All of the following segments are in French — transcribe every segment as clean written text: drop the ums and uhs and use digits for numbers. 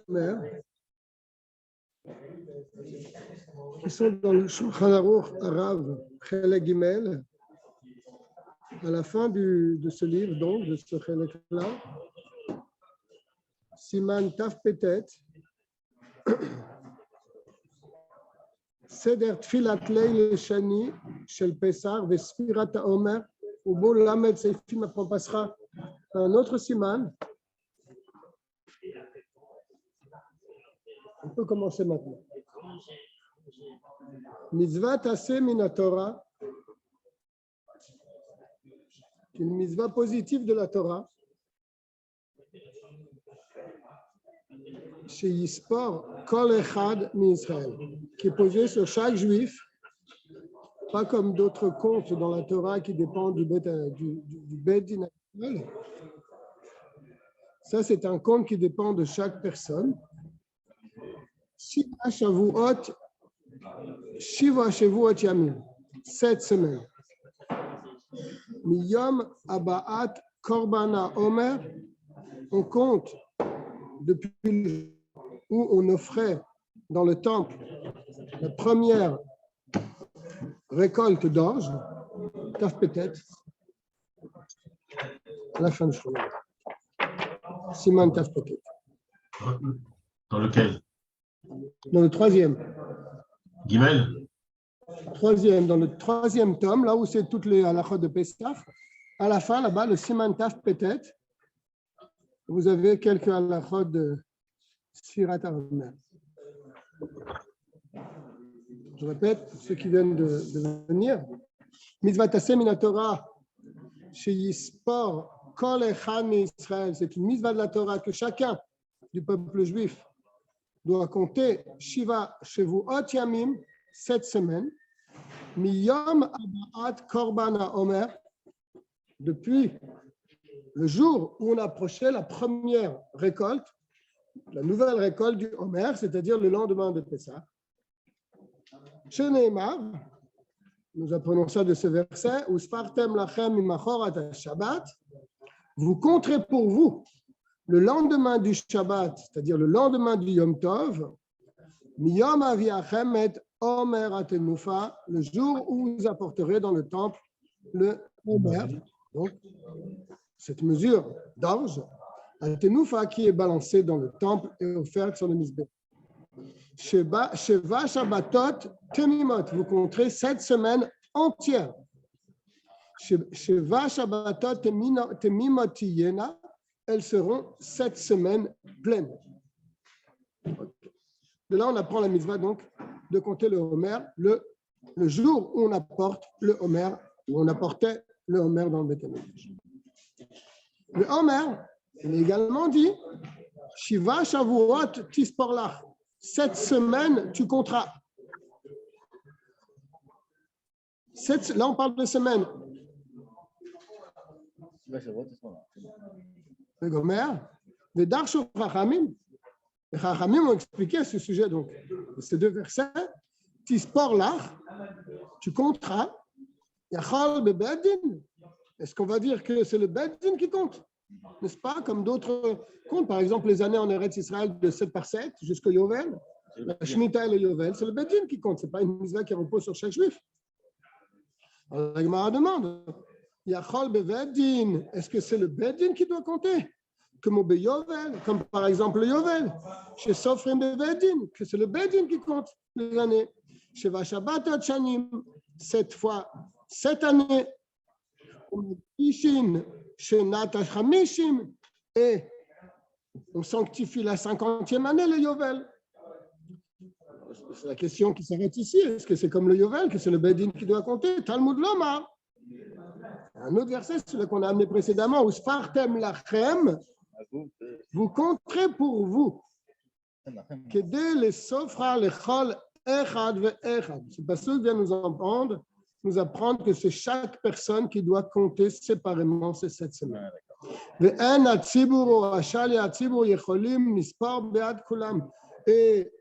Omer qui sont dans le Shulchan Aruch Arav Chelek Gimel, à la fin de ce livre, donc, de ce Chelek-là, Siman Taf Petet, Seder Tfilat Leil Shani, Shel Pesach, Vesfirat HaOmer, Ubo Lamed Seifim, après on passera à un autre Siman. On peut commencer maintenant. Mitzvah Taseh Min Torah, une mitzvah positive de la Torah, chez Yispor Kol Echad Mi-Israël, qui est posée sur chaque juif, pas comme d'autres contes dans la Torah qui dépendent du Bet Din. Ça, c'est un conte qui dépend de chaque personne. Shiva Shavuot Yamim, 7 semaines. Miyom Aba'at Korbana Omer, on compte depuis où on offrait dans le temple la première récolte d'orge, Taf Petet, à la fin de Shavuot. Siman Taf Petet. Dans lequel? Dans le troisième. Gimel? Troisième, dans le troisième tome, là où c'est toutes les halachot de Pesach, à la fin, là-bas, le Siman Taf Petet, vous avez quelques halachot de Sfirat HaOmer. Je répète, ceux qui viennent de venir. Mitzvah Taseh Min Torah, chez Yispor Kol Echad Mi-Israël, c'est une mitzvah de la Torah que chacun du peuple juif doit compter Shiva Shavuot Yamim, 7 semaines, Miyom Aba'at Korban HaOmer, depuis le jour où on approchait la première récolte, la nouvelle récolte du Omer, c'est-à-dire le lendemain de Pessah. Chez Neymar, nous apprenons ça de ce verset, Uspartem lachem mimachorat Shabbat, vous compterez pour vous le lendemain du Shabbat, c'est-à-dire le lendemain du Yom Tov, Miyom aviachem et Omer atenufa, le jour où vous apporterez dans le temple le Omer, donc cette mesure d'orge, atenufa qui est balancée dans le temple et offerte sur le misbeh. Sheva Shabbatot temimot, vous compterez 7 semaines entières. Sheva Shabbatot temimot yena, elles seront 7 semaines pleines. De là, on apprend la mitzvah donc de compter le Homer le jour où on apporte le Homer, où on apportait le Homer dans le Beth Amikdash. Le Homer, il est également dit Shiva Shavuot Tisporlach, 7 semaines tu compteras. Là, on parle de semaines. Le Gomer, les Darshu Chachamim. Les Chachamim ont expliqué ce sujet, donc, ces deux versets. Tisporlach, tu compteras. Yachal bebedin. Est-ce qu'on va dire que c'est le bedin qui compte? N'est-ce pas? Comme d'autres comptes, par exemple, les années en Eretz Israël de 7 par 7 jusqu'au Yovel. La Shemitah et le Yovel, c'est le bedin qui compte. Ce n'est pas une mitzvah qui repose sur chaque juif. Alors, la Gemara demande. Yachal bebedin. Est-ce que c'est le bedin qui doit compter? Comme au Yovel, comme par exemple le Yovel, chez Sofrim Bevedin, que c'est le Bedin qui compte les années. Chez Vashabatot Shanim, 7 fois 7 années. Ishin, chez Natash Hamishim, et on sanctifie la 50e année, le Yovel. C'est la question qui s'arrête ici. Est-ce que c'est comme le Yovel, que c'est le Bedin qui doit compter? Talmud Lomar. Un autre verset, celui qu'on a amené précédemment, Uspartem lachem, vous compterez pour vous. Kedé les sofra les chol echad ve echad. Ce passage vient nous apprendre que c'est chaque personne qui doit compter séparément ces 7 semaines. Ve'en hatzibur o hashali hatzibur yecholim nispar be'ad kulam. Et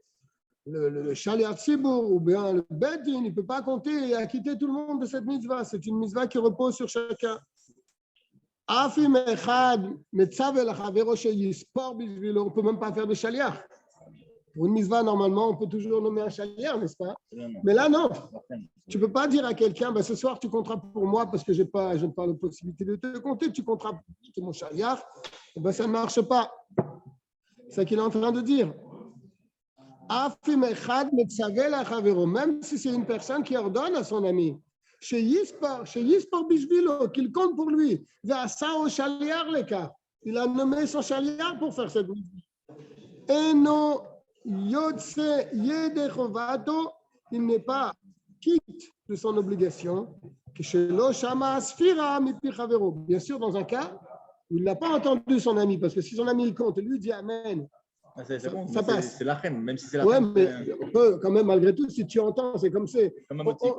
le shali hatzibur ou bien le bedin, il ne peut pas compter et acquitter tout le monde de cette mitzvah. C'est une mitzvah qui repose sur chacun. On ne peut même pas faire de shaliach. Pour une mitzvah, normalement, on peut toujours nommer un chaliar, n'est-ce pas? Mais là, non. Tu ne peux pas dire à quelqu'un, bah, ce soir, tu compteras pour moi parce que je n'ai pas la possibilité de te compter, tu compteras pour mon chaliar. Eh ben, ça ne marche pas. C'est ce qu'il est en train de dire. Même si c'est une personne qui ordonne à son ami, chez Yispor Bishvilo, qu'il compte pour lui, il a nommé son chaliar pour faire cette mitzvah. Eno Yotse Yedechovato, il n'est pas quitte de son obligation. Bien sûr, dans un cas où il n'a pas entendu son ami, parce que si son ami il compte et lui dit Amen, c'est bon, ça passe. C'est la reine, même si c'est la ouais, reine. Mais on peut, quand même, malgré tout, si tu entends, c'est comme c'est. Comme un motif,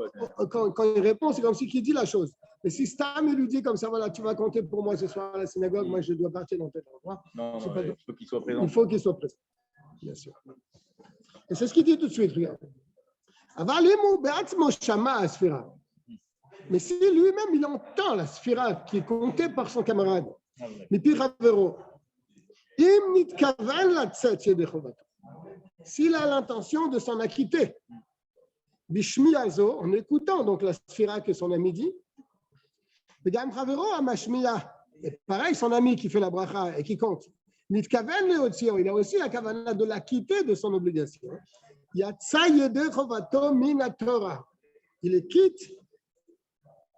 quand il répond, c'est comme si il dit la chose. Mais si Stam lui dit comme ça, voilà, tu vas compter pour moi ce soir à la synagogue, moi je dois partir dans tel endroit. Non, il faut qu'il soit présent. Il faut qu'il soit présent, bien sûr. Et c'est ce qu'il dit tout de suite, regarde. Mais si lui-même, il entend la sphira qui est comptée par son camarade, s'il a l'intention de s'en acquitter, en écoutant donc la sphira que son ami dit, et pareil, son ami qui fait la bracha et qui compte, il a aussi la kavana de l'acquitter de son obligation. Il est quitte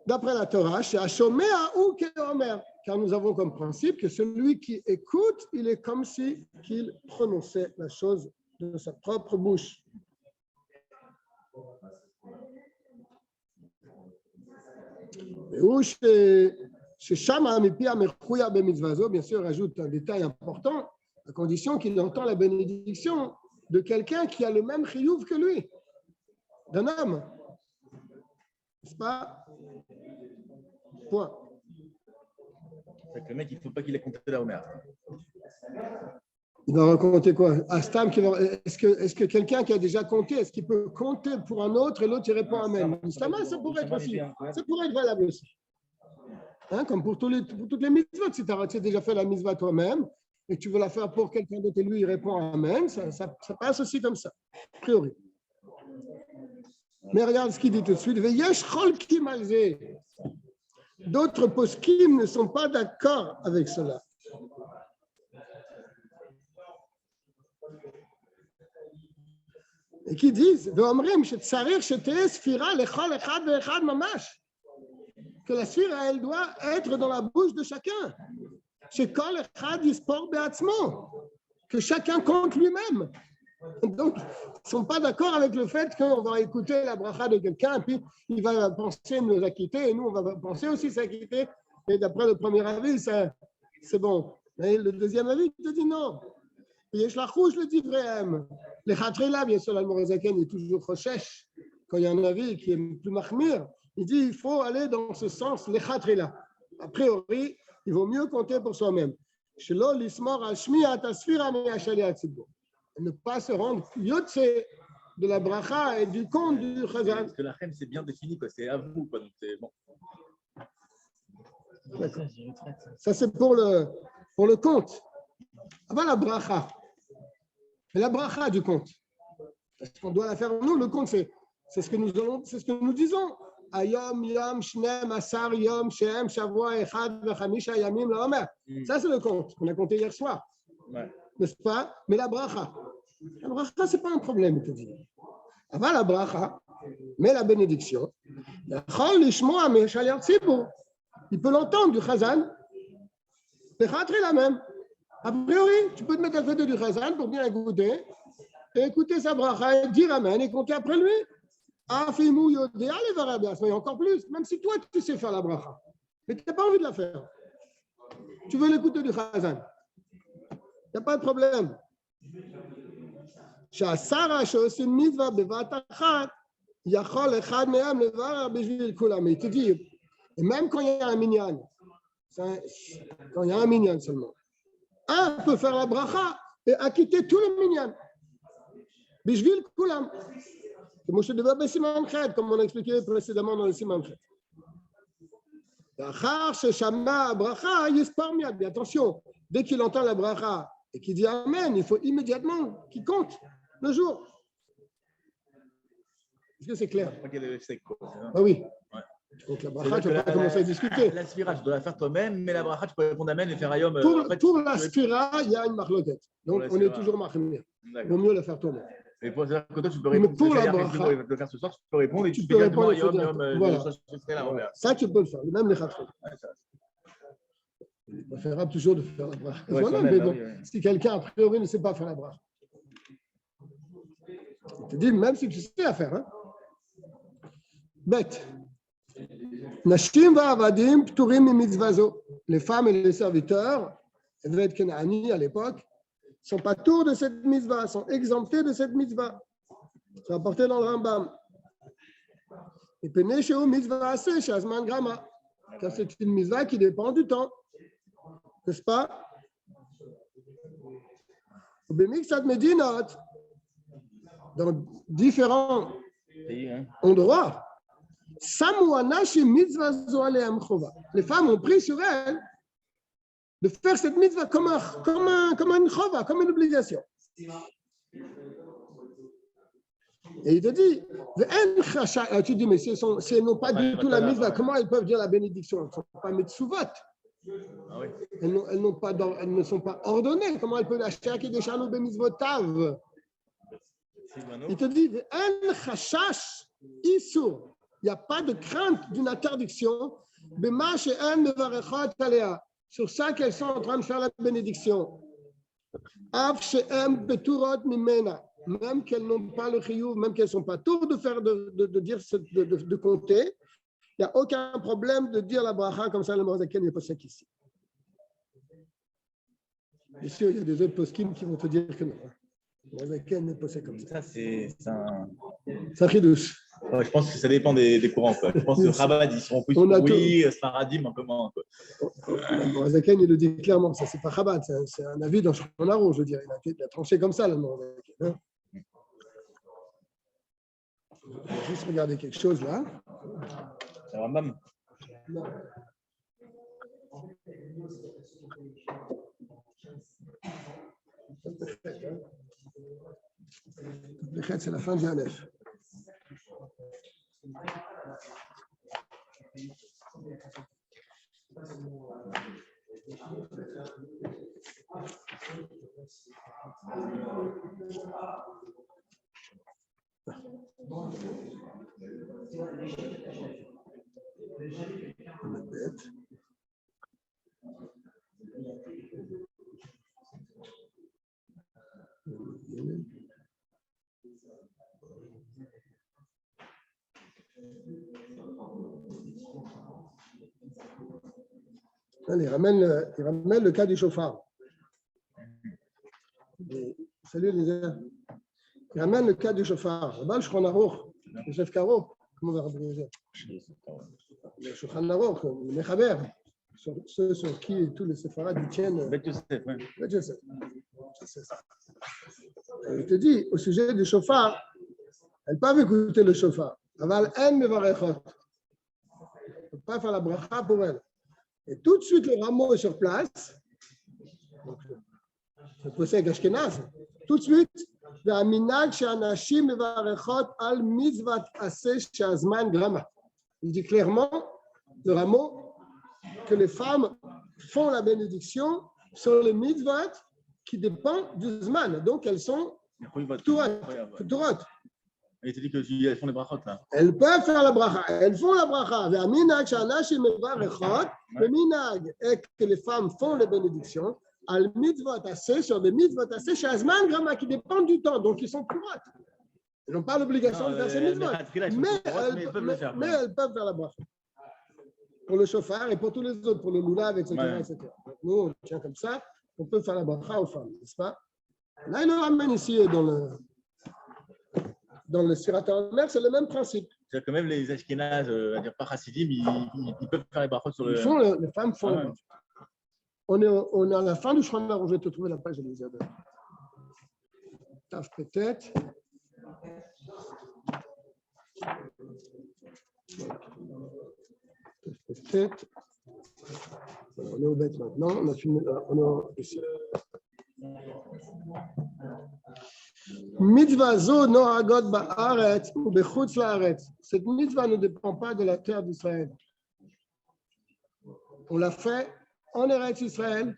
d'après la Torah, car nous avons comme principe que celui qui écoute, il est comme si qu'il prononçait la chose de sa propre bouche. Bien sûr, rajoute un détail important, à condition qu'il entend la bénédiction de quelqu'un qui a le même chiyuv que lui, d'un homme. N'est-ce pas? Point. Le mec, il ne faut pas qu'il ait compté la Omer. Il va raconter quoi? Astam, est-ce que quelqu'un qui a déjà compté, est-ce qu'il peut compter pour un autre et l'autre il répond Amen? Ça pourrait être aussi. Ça pourrait être valable aussi. Hein, comme pour toutes les mitzvot, si tu as déjà fait la mitzvah toi-même et que tu veux la faire pour quelqu'un d'autre et lui il répond Amen, ça passe aussi comme ça, a priori. Mais regarde ce qu'il dit tout de suite. D'autres poskim ne sont pas d'accord avec cela. Et qui disent que la sphira, elle doit être dans la bouche de chacun. Que chacun compte lui-même. Donc, ils ne sont pas d'accord avec le fait qu'on va écouter la bracha de quelqu'un, et puis il va penser nous acquitter, et nous, on va penser aussi s'acquitter. Et d'après le premier avis, c'est bon. Mais le deuxième avis, il te dit non. Et je le dis vraiment. Les khatrila, bien sûr, l'Almorazaken est toujours recherche. Quand il y a un avis qui est plus mahmir, il dit il faut aller dans ce sens, les khatrila. A priori, il vaut mieux compter pour soi-même. Shelo lismor ashmi atasfira me ashali atzibur. Ne pas se rendre yotse de la bracha et du compte du chazan. Parce que la reine, c'est bien défini, quoi. C'est à vous, quoi. Donc c'est bon. D'accord. Ça, c'est pour le compte. Avant la bracha. Mais la bracha du compte. Parce qu'on doit la faire nous. Le compte, c'est ce que nous disons. Ayom, yom, shnem, asar, yom, shem, shavua, echad, vachamisha, yamim, laomer. Ça, c'est le compte qu'on a compté hier soir. Ouais. N'est-ce pas? Mais la bracha, ce n'est pas un problème, te dit. Avant la bracha, mais la bénédiction, il peut l'entendre du chazan, le khatri la même. A priori, tu peux te mettre à côté du chazan pour bien écouter, et écouter sa bracha, et dire amen, et compter après lui. Afimou yodéa les varabias, mais encore plus, même si toi tu sais faire la bracha, mais tu n'as pas envie de la faire. Tu veux l'écouter du chazan. Il n'y a pas de problème. Il te dit, et même quand il y a un minyan, seulement, un peut faire la bracha et acquitter tout le minyan. Bishvil kulam. Comme on a expliqué précédemment dans le Siman Chet. Attention, dès qu'il entend la bracha et qu'il dit Amen, il faut immédiatement qu'il compte. le jour. Est-ce que c'est clair? Je crois qu'il y a le sec, quoi. Ah oui. Ouais. Donc la bracha, tu vas pas commencer à discuter. La sphira, tu dois la faire toi-même, mais la bracha, tu peux répondre amen et faire ayom. Pour la sphira, il y a une marloquette. Donc on est toujours marmir. Il vaut mieux la faire toi-même. Mais pour dire que toi, tu peux répondre. Mais pour la bracha, il va te le faire ce soir, tu peux répondre et tu tu peux fais directement répondre. ayom, Voilà. Ça, tu peux le faire. Même les khatrim. Il est préférable toujours de faire la bracha. Ouais, Voilà, mais bon, si quelqu'un, a priori, ne sait pas faire la bracha, je te dis, même si tu sais la faire, hein. Bête. Nashim va'avadim pturim mi-mitzvazo. Les femmes et les serviteurs, Evet Kenani à l'époque, ne sont pas tours de cette mitzvah, sont exemptés de cette mitzvah. C'est rapporté dans le Rambam. Et Penesheu mitzvah aseh shazman grama. Car c'est une mitzvah qui dépend du temps. N'est-ce pas? Bemixat Medinot, dans différents endroits, les femmes ont pris sur elles de faire cette mitzvah comme une chova, comme une obligation. Et il te dit, tu dis, mais si elles n'ont pas du tout la mitzvah, comment elles peuvent dire la bénédiction? Elles ne sont pas mitzvot. Ah oui. Elles ne sont pas ordonnées. Comment elles peuvent acheter des chanou b'mitzvotav? Il te dit, en chashash isur. Il n'y a pas de crainte d'une interdiction sur ça qu'elles sont en train de faire la bénédiction. Même qu'elles n'ont pas le chiyuv, même qu'elles ne sont pas tours de faire de compter, il n'y a aucun problème de dire la bracha comme ça, le Morazaken n'est pas sec ici. Bien sûr, il y a des autres poskim qui vont te dire que non. Le Morazaken n'est pas sec comme ça. Ça, c'est un chidouche. Ouais, je pense que ça dépend des courants. Quoi. Je pense que Chabad, ils seront plus oui, Sfaradim, en comment. Le Morazaken, il le dit clairement. Ça, c'est pas Chabad, c'est un avis dans Shulchan Aruch, je veux dire. Il a tranché comme ça, le Morazaken. Hein. Je vais juste regarder quelque chose là. C'est Rambam. Non. C'est la fin du Aleph. Il ramène le cas du chauffard. Salut les gars. Il ramène le cas du chauffard. Là-bas, le Shulchan Aruch, le chef Caro, comment on va rappeler le Shulchan Aruch, le Mechaber, ceux sur qui tous les séfarades tiennent. Bet Yosef. Il te dit, au sujet du chauffard, elles peuvent écouter le chauffard. Aval en mevarechot. On ne peut pas faire la bracha pour elles. Et tout de suite, le rameau est sur place. Donc, c'est possible Ashkenaz. Tout de suite, il dit clairement, le rameau, que les femmes font la bénédiction sur les mitzvot qui dépendent du Zman. Donc, elles sont Torot. Il te dit qu'elles font les brachot là. Elles peuvent faire la bracha. Elles font la bracha. Le minag est que les femmes font les bénédictions. Al mitzvot assez sur des mitzvot assez chez Azman Grama qui dépendent du temps. Donc, ils sont courantes. Elles n'ont pas l'obligation de faire ces mitzvot. Mais elles peuvent faire la bracha. Pour le chauffard et pour tous les autres, pour le lulav, etc. etc. Nous, on tient comme ça. On peut faire la bracha aux femmes, n'est-ce pas? Là, il le ramène ici dans le Sirat HaOmer, c'est le même principe. C'est-à-dire que même les Ashkénazes, à dire pas Chassidim, ils peuvent faire les brachot sur le. Les femmes font. Ouais. On est à la fin du Shulchan Aruch. Je vais te trouver la page de l'Isabelle. Taf peut-être. Peut-être. On est au bête maintenant. On a fini. On est ici. Mitzvah zo noagot ba'aretz ou bechutz la'aretz. Cette mitzvah ne dépend pas de la terre d'Israël. On l'a fait en Eretz Israël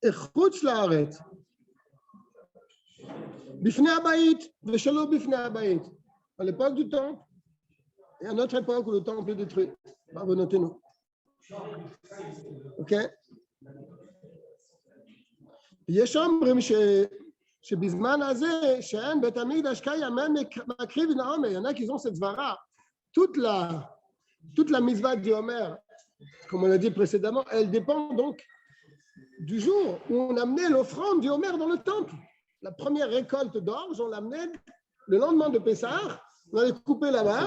et chutz la'aretz. Bifnei habayit veshelo bifnei habayit. À l'époque du temple et à notre époque où le temple est détruit. Notez-nous. Ok? יש אומרים שבזמן הזה שאין בית המקדש קיים, הם מקריבים לעומר. Il y en a qui ont cette svara. Toute la mitzvah du Homer, comme on l'a dit précédemment, elle dépend donc du jour où on amenait l'offrande du Homer dans le temple. La première récolte d'orge, on l'amenait le lendemain de Pessah. On allait couper là-bas,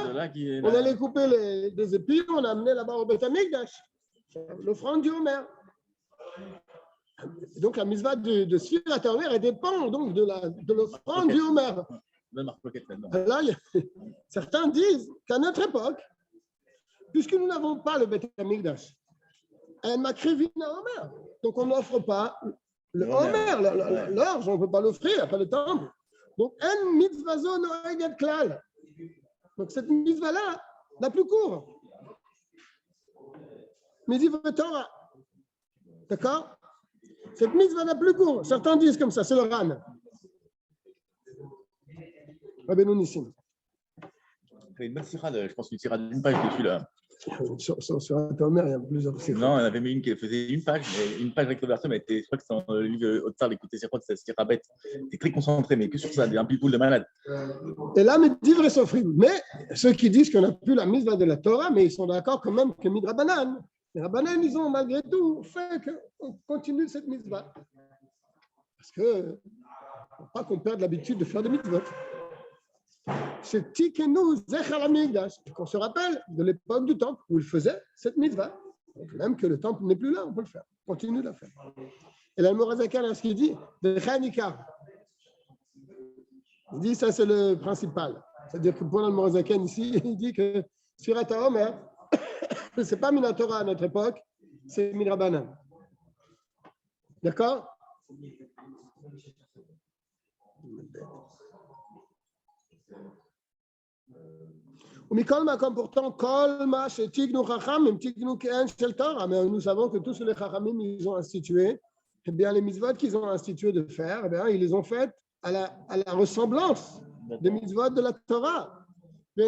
on allait couper des épis, on amenait là-bas au Beth Amikdash, l'offrande du Homer. Donc la mitzvah de Sfirat HaOmer, elle dépend donc de l'offrande du Homer. Là, certains disent qu'à notre époque, puisque nous n'avons pas le Beth Amikdash, un makrivin Homer, donc on n'offre pas le Homer, l'orge, on ne peut pas l'offrir après le temple. Donc un mitzvah zo noeget klal. Donc cette mitzvah-là n'a plus cours. Mitzvah Torah. D'accord? Cette mitzvah n'a plus cours. Certains disent comme ça, c'est le Ran. Rabbeinu Nissim. Il y a une bonne sira, je pense une sira d'une page dessus là. Sur Internet, il y a plusieurs siras. Non, il y en avait mis une qui faisait une page avec le verset, mais je crois que c'est dans le livre Otsar, l'écouter c'est quoi, c'est sira bête. C'est très concentré, mais que sur ça, un pipoule de malade. Et là, mais divre sofrim. Mais ceux qui disent qu'on n'a plus la mitzvah de la Torah, mais ils sont d'accord quand même que Midrabanan. Les Rabbanan, ils ont malgré tout fait qu'on continue cette mitzvah. Parce que, il ne faut pas qu'on perde l'habitude de faire des mitzvot. C'est Tikenu Zechar HaMikdash, qu'on se rappelle de l'époque du temple où il faisait cette mitzvah. Donc, même que le temple n'est plus là, on peut le faire. On continue de la faire. Et l'Almorazakan, ce qu'il dit, de Chanika. Il dit, ça c'est le principal. C'est-à-dire que pour l'Almorazakan ici, il dit que Sfirat HaOmer, ce n'est pas Minatora à notre époque, c'est Midrabanan. D'accord? Mikol Makom, pourtant, Kol Ma Shetignu Chachamim, Tignu Ke'en Shel Torah. Mais nous savons que tous les Chachamim, ils ont institué, eh bien, les mitzvot qu'ils ont institué de faire, eh bien, ils les ont faites à la ressemblance des mitzvot de la Torah. Et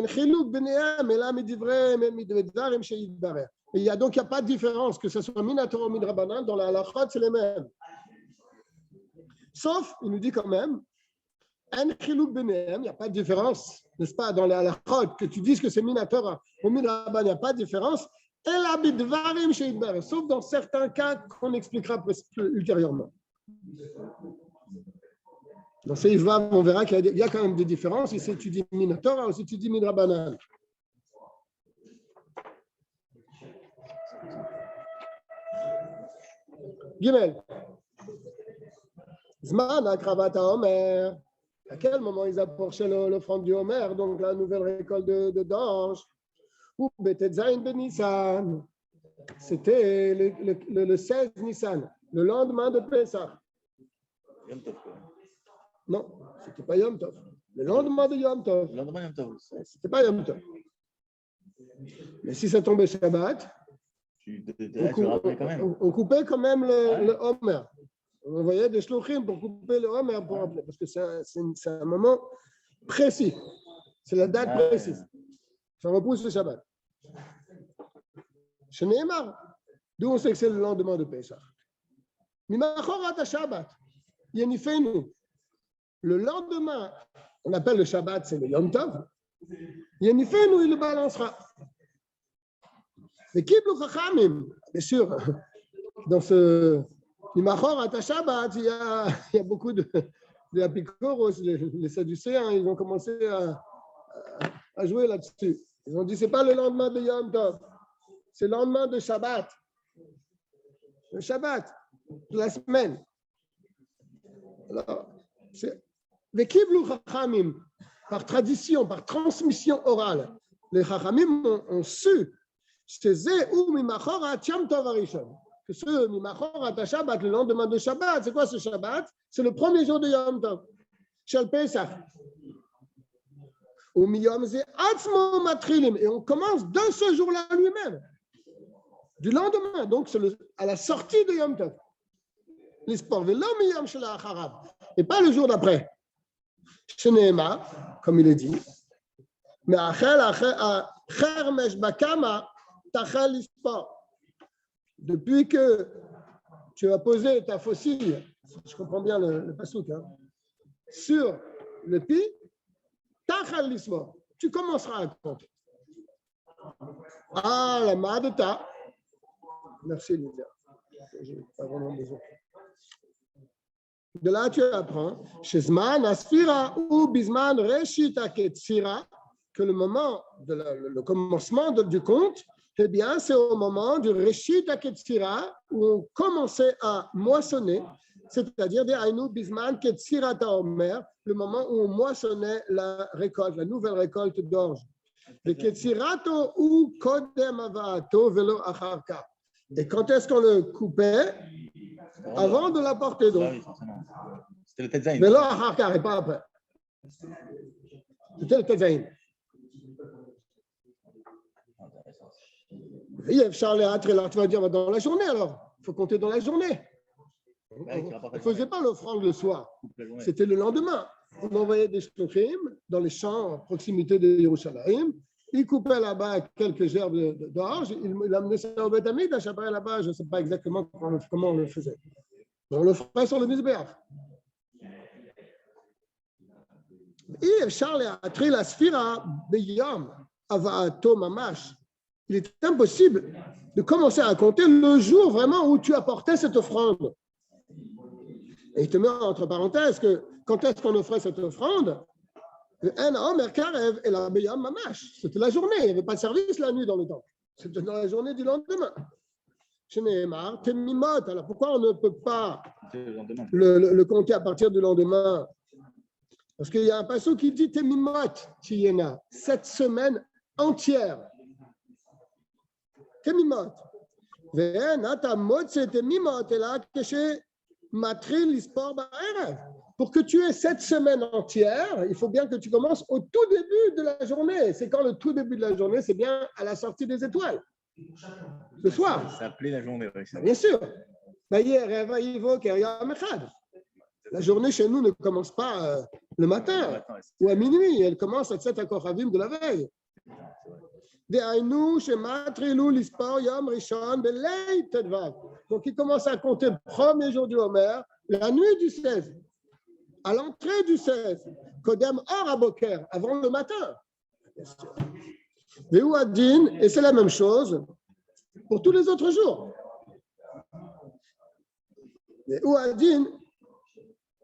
il y a donc pas de différence, que ce soit Minatora ou Midrabanan, dans la halachot, c'est les mêmes. Sauf, il nous dit quand même, il n'y a pas de différence, n'est-ce pas, dans la halachot, que tu dises que c'est Minatora ou Midrabanan, il n'y a pas de différence. Sauf dans certains cas qu'on expliquera ultérieurement. Dans ces Yvav, on verra qu'il y a quand même des différences. Si tu dis Minatora ou si tu dis Midrabanan. Gimel. Zman Akravat HaOmer. À quel moment ils approchaient l'offrande du Homer, donc la nouvelle récolte de d'orge? Ou Betetzain Ben Nissan. C'était le 16 Nissan, le lendemain de Pessah. Non, ce n'était pas Yom Tov. Le lendemain de Yom Tov. Le lendemain Yom Tov. Ce n'était pas Yom Tov. Mais si ça tombait Shabbat, on coupait quand même le Homer. On voyait des shluchim pour couper le Homer, parce que c'est un moment précis. C'est la date précise. Ça repousse le Shabbat. Chez Neymar, d'où on sait que c'est le lendemain de Pessah. Mimachorat Shabbat. Yenifenu. Le lendemain, on appelle le Shabbat, c'est le Yom Tov. Yenifenu, il le balancera. Mais Kiblu Chachamim, bien sûr, dans ce Mimachorat Shabbat, il y a beaucoup de apikoros, les Sadducéens, ils ont commencé à jouer là-dessus. Ils ont dit, c'est pas le lendemain de Yom Tov, c'est le lendemain de Shabbat. Le Shabbat, de la semaine. Alors, c'est les Kiblu Chachamim, par tradition, par transmission orale, les Chachamim ont su que ce Mimachorat Shabbat, le lendemain de Shabbat, c'est quoi ce Shabbat? C'est le premier jour de Yom Tov. Shel Pesach. Au Miyom Ze Atzmo Matrilim. Et on commence de ce jour-là lui-même. Du lendemain, donc à la sortie de Yom Tov. L'Ispor Velo Miyom Shel Acharav. Et pas le jour d'après. Sheneema, comme il est dit. Mais depuis que tu as posé ta faucille, je comprends bien le pasouk, hein, sur le pi, tu commenceras à compter. Ah, la madeta. Merci, Lydia. J'ai pas vraiment besoin. De là, tu apprends, Shezman Asfira ou Bisman Reshita Ketsira, que le moment, le commencement du compte, eh bien, c'est au moment du Reshita Ketsira où on commençait à moissonner, c'est-à-dire des Ainu Bisman Ketsira Taomer, le moment où on moissonnait la récolte, la nouvelle récolte d'orge. Et Ketsirato ou Kodem Avato Velo Acharka. Et quand est-ce qu'on le coupait? Avant de l'apporter, donc. Oui, c'était le Tetzaïn. Mais là, Harkar, et pas après. C'était le Tetzaïn. Tu vas dire dans la journée alors. Il faut compter dans la journée. On ne faisait pas l'offrande le soir. C'était le lendemain. On envoyait des shtochim dans les champs à proximité de Yerushalayim. Il coupait là-bas quelques gerbes d'orge. Il amenait ça au Beth Amikdash. Après là-bas, je ne sais pas exactement comment on le faisait. On le ferait sur le Mizbeach. Il est impossible de commencer à compter le jour vraiment où tu apportais cette offrande. Et il te met entre parenthèses que quand est-ce qu'on offrait cette offrande? C'était la journée, il n'y avait pas de service la nuit dans le temple. C'était dans la journée du lendemain. Alors pourquoi on ne peut pas le compter à partir du lendemain? Parce qu'il y a un passage qui dit Temimot Tiyena, 7 semaines entières. Temimot. Pour que tu aies 7 semaines entières, il faut bien que tu commences au tout début de la journée. C'est quand le tout début de la journée? C'est bien à la sortie des étoiles. Le soir. Ça s'appelait la journée. Bien sûr. La journée chez nous ne commence pas le matin ou à minuit. Elle commence à 7 Kochavim de la veille. Donc il commence à compter le premier jour du Homer, la nuit du 16, à l'entrée du 16, Kodem Or Aboker, avant le matin. Et c'est la même chose pour tous les autres jours.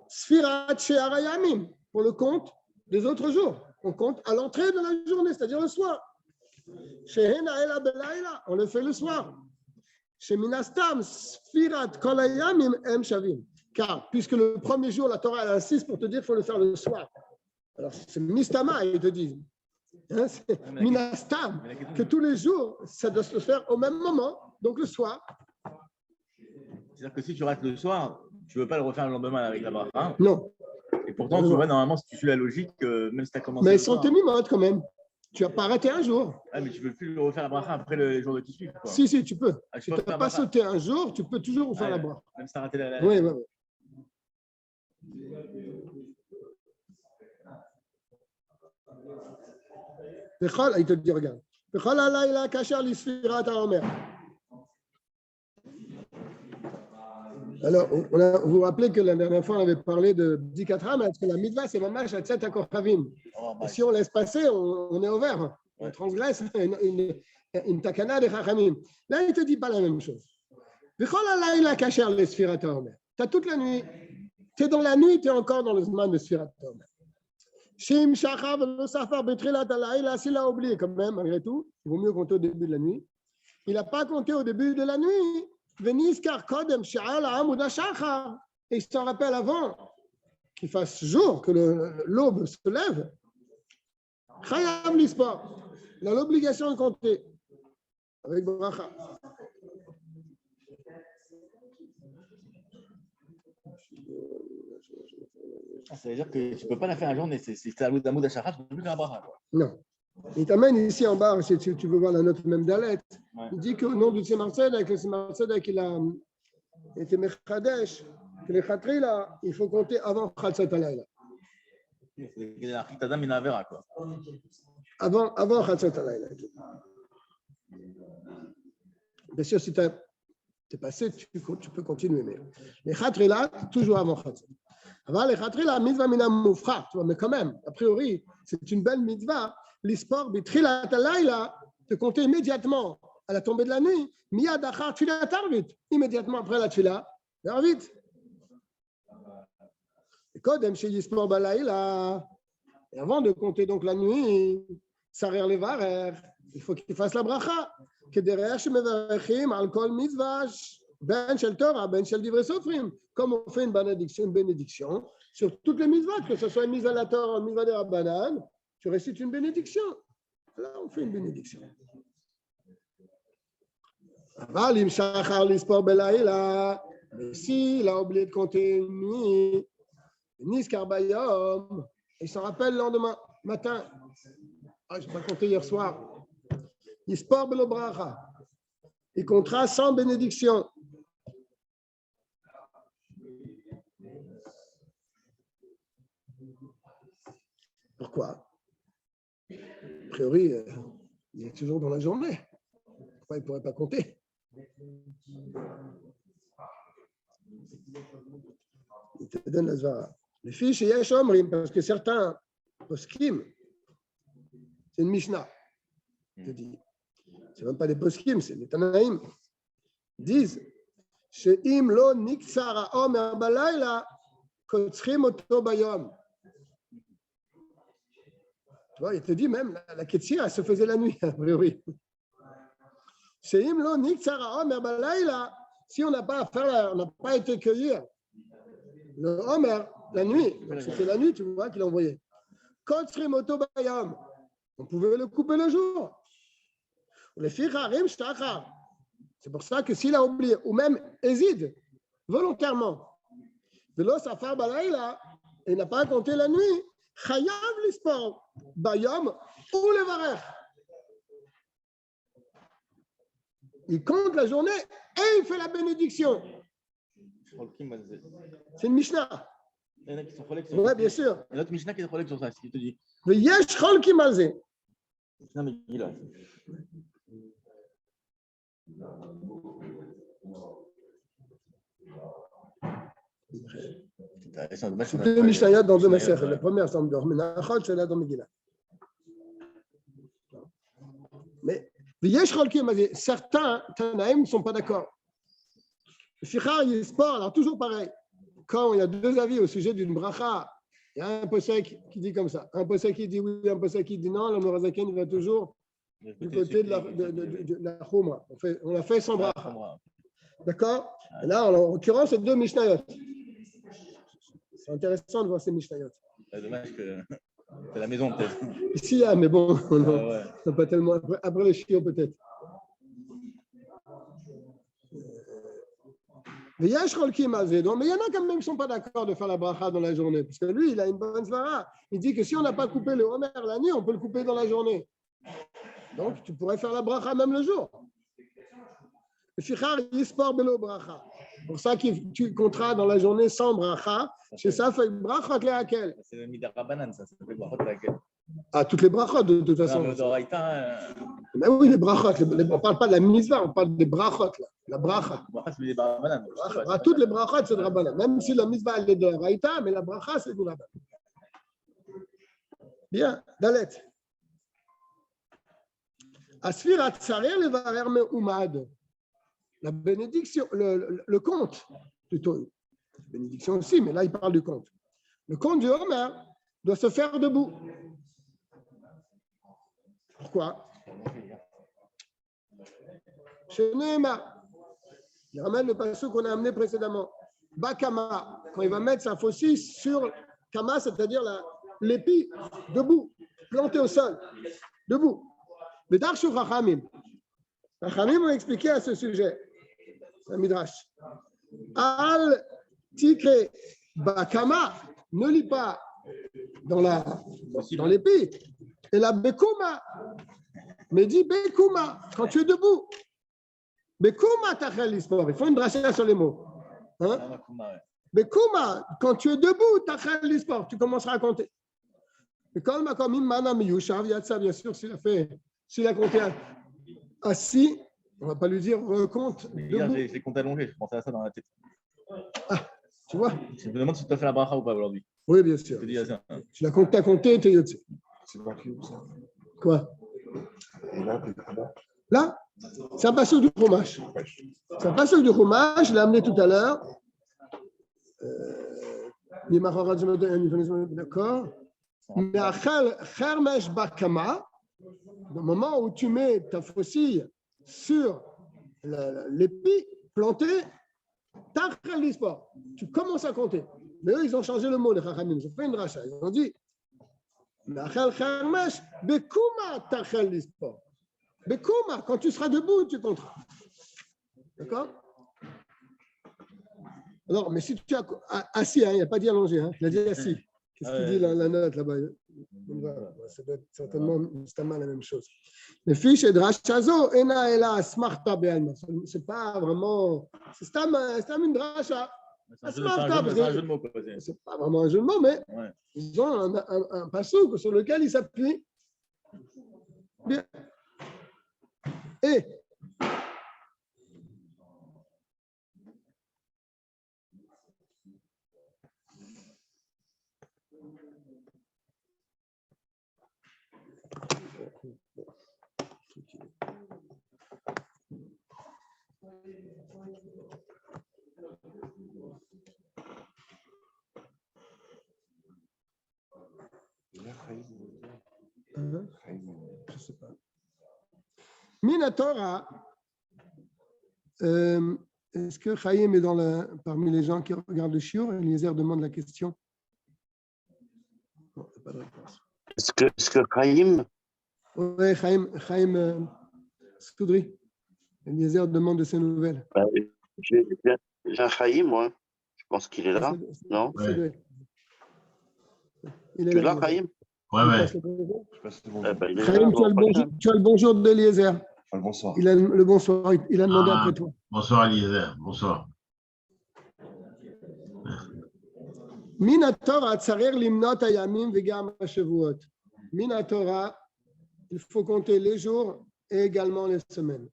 Sfirat She'arayamim, pour le compte des autres jours. On compte à l'entrée de la journée, c'est-à-dire le soir. Shehena Ela Belayla, on le fait le soir. Sheminastam Sfirat Kolayamim Em Shavim. Car, puisque le premier jour, la Torah elle insiste pour te dire qu'il faut le faire le soir. Alors, c'est Mistama, ils te disent. Hein, c'est Minastam, que tous les jours, ça doit se faire au même moment, donc le soir. C'est-à-dire que si tu rates le soir, tu ne veux pas le refaire le lendemain avec la bracha. Non. Et pourtant, tu vois, normalement, si tu suis la logique, même si tu as commencé. Mais ils sont témimotes quand même. Tu n'as pas arrêté un jour. Ah, mais tu ne peux plus le refaire la bracha après le jour de qui suit. Si, tu peux. Si tu n'as pas sauté un jour, tu peux toujours refaire la bracha. Même si tu as raté la. Oui. Il te dit, regarde. Alors, vous vous rappelez que la dernière fois, on avait parlé de Dikatra, mais est-ce que la mitzvah, c'est mamash à Tset Akorchavim? Et si on laisse passer, on est au vert. On transgresse une takana de Chachamim. Là, il ne te dit pas la même chose. Tu as toute la nuit. Tu es dans la nuit, tu es encore dans le zman de Sfirat Omer. Shim Shachar le Safar Betrilat Alayla, s'il a oublié quand même, malgré tout, il vaut mieux compter au début de la nuit. Il n'a pas compté au début de la nuit. Veniskar Kodem Sha'al Amud Shachar. Et il s'en rappelle avant qu'il fasse jour, que l'aube se lève. Chayam l'Ispa. Il a l'obligation de compter avec bracha. Ça veut dire que tu ne peux pas la faire un journée. C'est à l'Oudamou d'Achara, tu ne peux plus faire un bracha. Non. Il t'amène ici en bas, si tu veux voir la note même d'Alet. Ouais. Il dit qu'au nom du Tzemar Tzedek, le Tzemar Tzedek, il a été Mechadesh, que les Khatri, là, il faut compter avant Chatzot Halayla. C'est la Ritadam Minavera, quoi. Avant Chatzot Halayla. Bien sûr, si tu es passé, tu peux continuer. Mais les Khatri, là, toujours avant Chatzot. Avant les Khatri, là, mitzvah minam moufra, tu vois, mais quand même, a priori, c'est une belle mitzvah. L'Ispor bitrilat halayla, te compter immédiatement à la tombée de la nuit, miyad achar tfilat arvit, immédiatement après la tfila, arvit. Et kodem chez Ispor balayla, et avant de compter donc la nuit, sarer les varer, il faut qu'il fasse la bracha, que derrière chez mevarechim al kol mitzvah, ben shel Torah, ben shel divrei sofrim, comme on fait une bénédiction sur toutes les mitzvahs, que ce soit une mitzvah de la Torah, une mitzvah de Rabbanan, tu récites une bénédiction. Là, on fait une bénédiction. Mais si il a oublié de compter une nuit, Niskar Bayom, il s'en rappelle le lendemain matin. Ah, je n'ai pas compté hier soir. Ispor Belo Bracha. Il comptera sans bénédiction. Pourquoi? A priori, il est toujours dans la journée. Pourquoi il ne pourrait pas compter? Il te donne la zvara. Les filles chez Yesh Omrim, parce que certains poskim, c'est une Mishnah. Je te dis. Ce n'est même pas des poskim, c'est des Tanaïm. Disent chez Im lo niktsara omer balayla kotzrim oto bayom. Tu vois, il te dit même, la Ketzira, elle se faisait la nuit, a priori. Si on n'a pas à faire, on n'a pas été cueillir le Homer la nuit, c'était la nuit, tu vois, qu'il envoyait. On pouvait le couper le jour. C'est pour ça que s'il a oublié, ou même hésite, volontairement, et il n'a pas compté la nuit, Chayav l'Ispor, Bayom ou le Varer. Il compte la journée et il fait la bénédiction. C'est une Mishnah. Il y en a qui sont collègues sur Oui, bien sûr. Il y a d'autres Mishnah qui sont collègues sur ça, c'est ce qu'il te dit. Le Yesh Chol Kimalze. Non, mais il a. C'est deux Mishnayot dans deux Masech. La première, c'est dans Menachot, celle-là dans Megillah. Mais certains Tanaïm ne sont pas d'accord. Le Fichar Yispor, alors toujours pareil. Quand il y a deux avis au sujet d'une bracha, il y a un posek qui dit comme ça, un posek qui dit oui, un posek qui dit non, le Morazaken va toujours du côté de la Chouma. On l'a fait sans bracha. D'accord? Et là, en l'occurrence, c'est deux Mishnayot. C'est intéressant de voir ces Mishnayot. C'est dommage que c'est la maison, peut-être. Ici, il y a, mais bon, non, pas tellement. Après les chiots, peut-être. Mais il y en a quand même qui ne sont pas d'accord de faire la bracha dans la journée. Parce que lui, il a une bonne svara. Il dit que si on n'a pas coupé le homer la nuit, on peut le couper dans la journée. Donc, tu pourrais faire la bracha même le jour. Le fichar yispor belo bracha. Pour ça que tu compteras dans la journée sans bracha. C'est ça, fait bracha lehakel. C'est le midara banane, ça fait bracha lehakel. Ah, toutes les brachot, de toute façon. Mais oui, les brachot. On ne parle pas de la mitzvah, on parle des brachot. Là. La bracha. Toutes les brachot, c'est de Rabbanan. Même si la mitzvah, elle est de Raïta, mais la bracha, c'est du Rabbanan. Bien, Dalet. Asfirat tsarer levarer me'umad. La bénédiction, le compte, plutôt. La bénédiction aussi, mais là, il parle du compte. Le compte du Homer doit se faire debout. Pourquoi? Chez Nehema, il ramène le passage qu'on a amené précédemment. Bakama, quand il va mettre sa faucille sur Kama, c'est-à-dire l'épi, debout, planté au sol, debout. Mais Darshu Rachamim. Rachamim ont expliqué à ce sujet. C'est un midrash. Al tikre Bakama ne lis pas dans les pays. Et la Bekuma, mais dis Bekuma, quand tu es debout. Bekuma tachel lispor. Il faut une dracha sur les mots. Hein? Bekuma, quand tu es debout, tachel lispor, tu commenceras à compter. Et quand comme Imana Miyushav, Yatsa, bien sûr, s'il a compté assis, on ne va pas lui dire compte. Hier, j'ai compté allongé, je pensais à ça dans la tête. Ah, tu vois? Je me demande si tu as fait la bracha ou pas aujourd'hui. Oui, bien sûr. Tu l'as compté, tu es Yotse. C'est marqué où ça? Quoi? Et là, Là, c'est un passage du Chumash. C'est un passage du Chumash, je l'ai amené tout à l'heure. D'accord. Mais à Khermesh Bakama, au moment où tu mets ta faucille sur l'épi planté, Tachel Lispor, tu commences à compter. Mais eux, ils ont changé le mot, les Chachamim. Ils ont fait une dracha. Ils ont dit Nachel Khermesh Bekuma Tachel Lispor. Bekuma, quand tu seras debout, tu compteras. D'accord? Alors, mais si tu es assis, il n'y a pas dit allongé, il a dit assis. Qu'est-ce qu'il dit la note là-bas? Ça doit être certainement justement la même chose. Les fiches et drachazo, ena ela smarta be'alma. C'est pas vraiment. C'est une dracha. C'est un jeu de mots. C'est pas vraiment un jeu de mots, mais ils ont un passouk sur lequel ils s'appuient. Bien. Et je sais pas. Minatora, est-ce que Chaim est parmi les gens qui regardent le shiur? Eliezer demande la question. Non, pas de réponse. Est-ce que Chaim? Oui, Chaim Scoudry. Eliezer demande de ses nouvelles. J'ai un Chaim, moi. Je pense qu'il est là, non? Ouais. Il est Tu es là, là, Chaim? Ouais. Chaim, tu as le bonjour d'Eliezer. Ah, bonsoir. Il a le bonsoir. Il a demandé après toi. Bonsoir, Eliezer. Bonsoir. Minatora, tsarir limnot ayamim vegam hashavuot. Minatora, il faut compter les jours et également les semaines.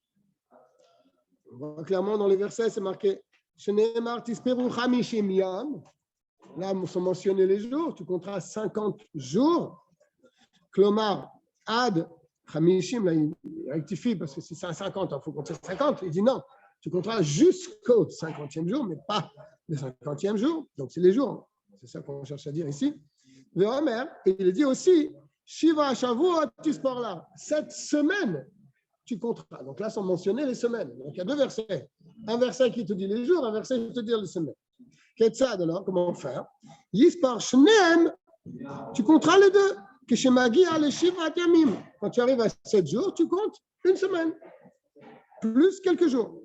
On voit clairement dans les versets, c'est marqué Sheneemar tisperu chamishim yom. Là, sont mentionnés les jours. Tu compteras 50 jours. Klomar, ad chamishim, là, il rectifie parce que si c'est un 50, il faut compter 50. Il dit non, tu compteras jusqu'au 50e jour, mais pas le 50e jour. Donc, c'est les jours. C'est ça qu'on cherche à dire ici. Veomer, et il dit aussi Shiva Shavuot Tisporla. Cette semaine, tu compteras. Donc là, sont mentionnées les semaines. Donc il y a deux versets. Un verset qui te dit les jours, un verset qui te dit les semaines. Qu'est-ce alors? Comment faire? Yispar Shneem, tu compteras les deux. Keshemagi ale Shiva Yamim. Quand tu arrives à 7 jours, tu comptes une semaine. Plus quelques jours.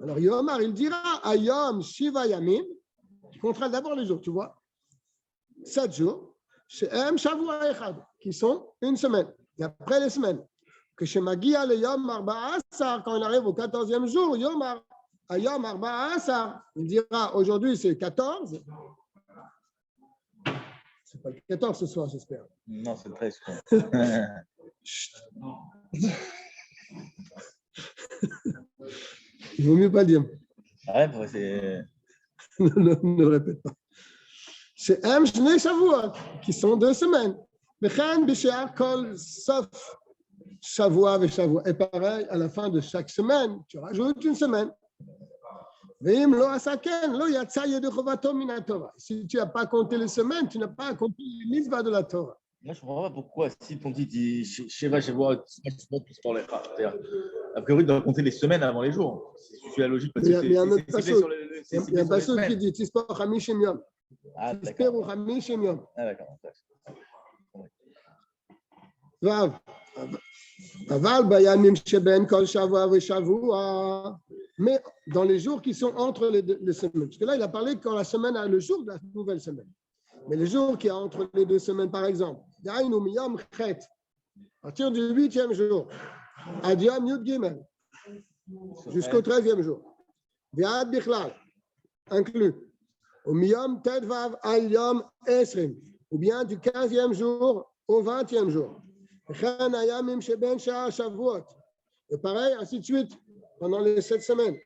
Alors Yomar, il dira Ayom Shiva Yamim. Tu compteras d'abord les jours, tu vois. 7 jours. Shehem Shavua Echad, qui sont une semaine. Et après les semaines, que chez Magia le Yom Arba Asar, quand on arrive au 14e jour, Yom Arba Asar, il dira aujourd'hui c'est 14. C'est pas le 14 ce soir, j'espère. Non, c'est le 13. Il vaut mieux pas le dire. Ouais, c'est. Ne le répète pas. C'est M Shnei Shavuot, qui sont 2 semaines. Mechen Bishar Kol Sof Shavua ve Shavua. Et pareil, à la fin de chaque semaine, tu rajoutes une semaine. Veim lo asaken lo yatsa yedu chovato min haTorah. Si tu n'as pas compté les semaines, tu n'as pas accompli les mitzvahs de la Torah. Moi, je ne comprends pas pourquoi, si ton titre dit Sheva, Shavuot, plus pour les chats. C'est-à-dire, a priori, tu dois compter les semaines avant les jours. C'est la logique. Il y a un autre passage qui dit Tispor Hamishim Yom. Ah, Tispor Hamishim Yom. Ah, d'accord. Vav. אבל בימים שבין כל שבוע ושבוע, mais dans les jours qui sont entre les semaines. Parce que là, il a parlé quand la semaine a le jour de la nouvelle semaine. Mais les jours qui y a entre les 2 semaines, par exemple, à partir du 8e jour, Adiam Yud Gimel, jusqu'au 13e jour, Viad Bichlal, inclus, au Miyom Tedvav Al Yom Esrim, ou bien du 15e jour au 20e jour. Et pareil, ainsi de suite, pendant les 7 semaines.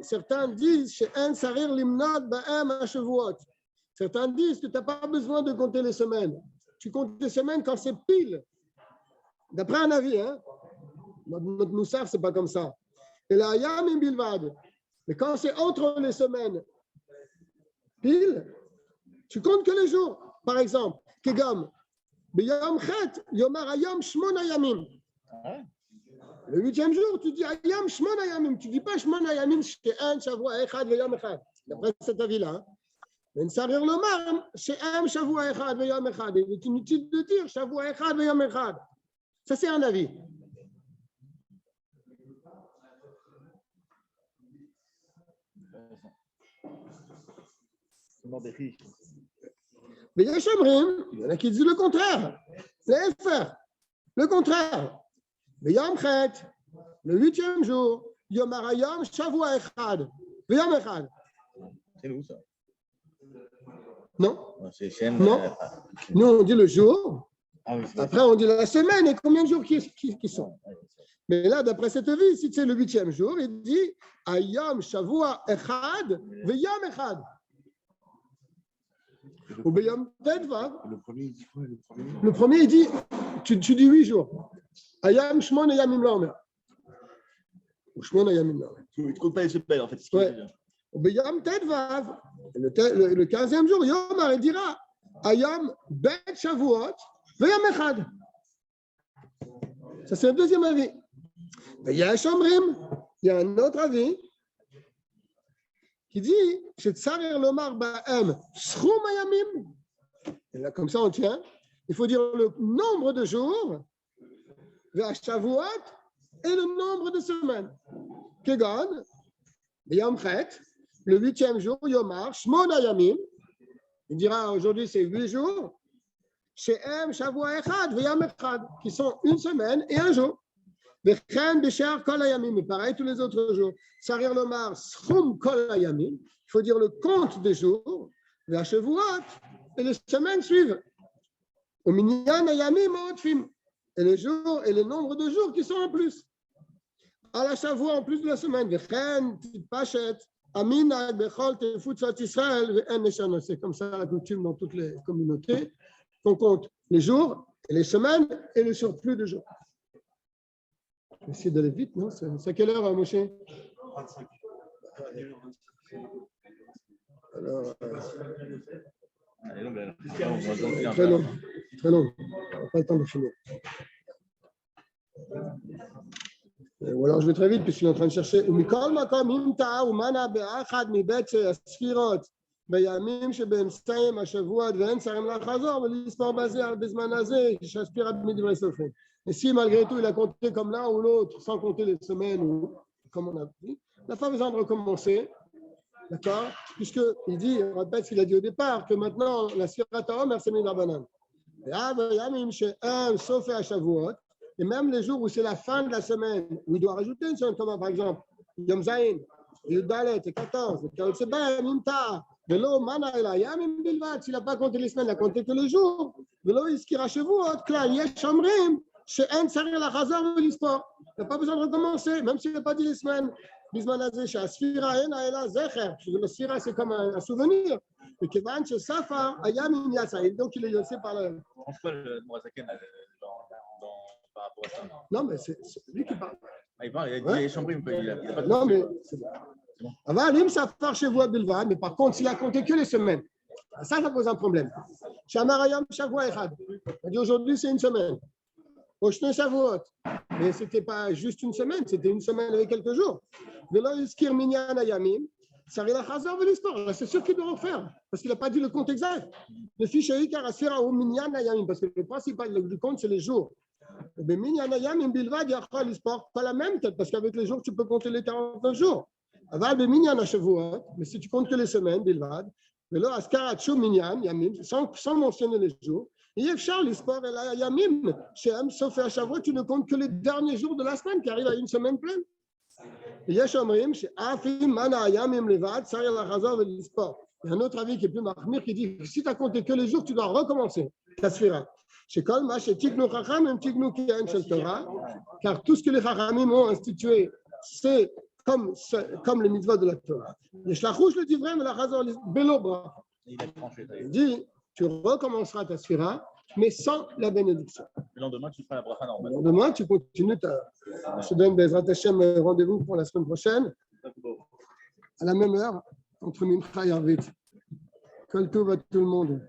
Certains disent certains disent que tu n'as pas besoin de compter les semaines. Tu comptes les semaines quand c'est pile. D'après un avis, hein? Notre moussard, ce n'est pas comme ça. Et là, Yamim Bilvad. Mais quand c'est entre les semaines, pile, tu comptes que les jours. Par exemple, Kegam, B'yam Chet, Yomar Ayam Shmona Yamim. Le 8e jour, tu dis Ayam Shmona Yamim. Tu ne dis pas Shmona Yamim, She'en, Shavua, Echad, V'yam Echad. D'après cet avis-là. Mais Sarir Lomar, She'en, Shavua, Echad, V'yam Echad. Il est inutile de dire Shavua, Echad, V'yam Echad. Ça, c'est un avis. Mais il y en a qui disent le contraire. Le contraire. Mais Yom Chet, le 8e jour, Yom Arayam, Shavua Echad, V'yam Echad. C'est nous, ça. Non. Non. Nous, on dit le jour. Ah oui, après, on dit la semaine et combien de jours qui sont. Mais là, d'après cette vie, si c'est le 8e jour, il dit Ayam Shavua Echad, V'yam Echad. Ou B'yam Tedvav. Le premier, il dit quoi? Le premier, il dit tu dis 8 jours. Ayam Shmona Yamim Laomer. Ou Shmona Yamim Laomer. Tu ne comptes pas les semaines, en fait. Ou B'yam Tedvav. Le 15e jour, Yomar, il dira Ayam Bet Shavuot, V'yam Echad. Ça, c'est le deuxième avis. Mais il y a un Shomrim, il y a un autre avis qui dit Shetzarer Lomar Ba'em Shchum Ayamim. Et là, comme ça, on tient. Il faut dire le nombre de jours, Shavuot, et le nombre de semaines. Kegon, Yom Chet, le 8e jour, Yomar, Shmona Yamim. Il dira aujourd'hui c'est 8 jours. She'em Shavua Echad, V'yam Echad, qui sont une semaine et un jour. V'chen B'shar Kol Hayamim, et pareil tous les autres jours. Sarir Lomar, Schum Kol Hayamim, il faut dire le compte des jours, V'ashavuot, et les semaines suivent. Au Minyan Hayamim Otfim, et les jours et le nombre de jours qui sont en plus. À la Shavua en plus de la semaine. V'chen Pachet, Aminag Bechol Tefutzot Israël, V'en Neshano. C'est comme ça la coutume dans toutes les communautés. On compte les jours, et les semaines et le surplus de jours. Je vais essayer d'aller vite, non? C'est à quelle heure, Moshe? 25. Alors, Très très long. On n'a pas le temps de finir. Ou alors je vais très vite, puisque je suis en train de chercher. בימים שבאמצעם השבוע ואין שרים לחזור ולספור בזה בזמן הזה שהספיר עד מדברי סופרים. Et si malgré tout il a compté comme l'un ou l'autre sans compter les semaines ou comme on a dit, il n'a pas besoin de recommencer, d'accord? Puisqu'il dit, on répète ce qu'il a dit au départ, que maintenant la Sfirat HaOmer c'est Midrabanan. Et même les jours où c'est la fin de la semaine, où il doit rajouter une semaine, comme par exemple Yom Zayin, Yud Dalet et 14, s'il n'a pas compté les semaines, il n'a compté que les jours. Il n'a pas besoin de recommencer, même s'il n'a pas dit les semaines. Donc il est yossé par le. Pourquoi le Mourazaken par rapport à ça? Non, mais c'est lui qui parle. Il parle, il a dit Chambry, il n'a pas de. Non, mais c'est bon. Mais par contre, s'il a compté que les semaines, ça pose un problème. On dit aujourd'hui, c'est une semaine. Mais ce n'était pas juste une semaine, c'était une semaine avec quelques jours. C'est sûr qu'il doit en faire, parce qu'il n'a pas dit le compte exact. Le fichier parce que le principal du compte, c'est les jours. Pas la même tête, parce qu'avec les jours, tu peux compter les 49 jours. Mais si tu comptes que les semaines, Bilvad, sans mentionner les jours, sauf à chaque fois, tu ne comptes que les derniers jours de la semaine qui arrivent à une semaine pleine. Il y a un autre avis qui est plus marmire qui dit que si tu as compté que les jours, tu dois recommencer ta sphira. Car tout ce que les Chachamim ont institué, c'est comme les mitzvot de la Torah. Il dit, tu recommenceras ta sphira, mais sans la bénédiction. Le lendemain, tu feras la bracha normale. Le lendemain, tu continues Je te donne Bezrat Hashem rendez-vous pour la semaine prochaine, à la même heure, entre Mincha et Arvit. Kol tov à tout le monde.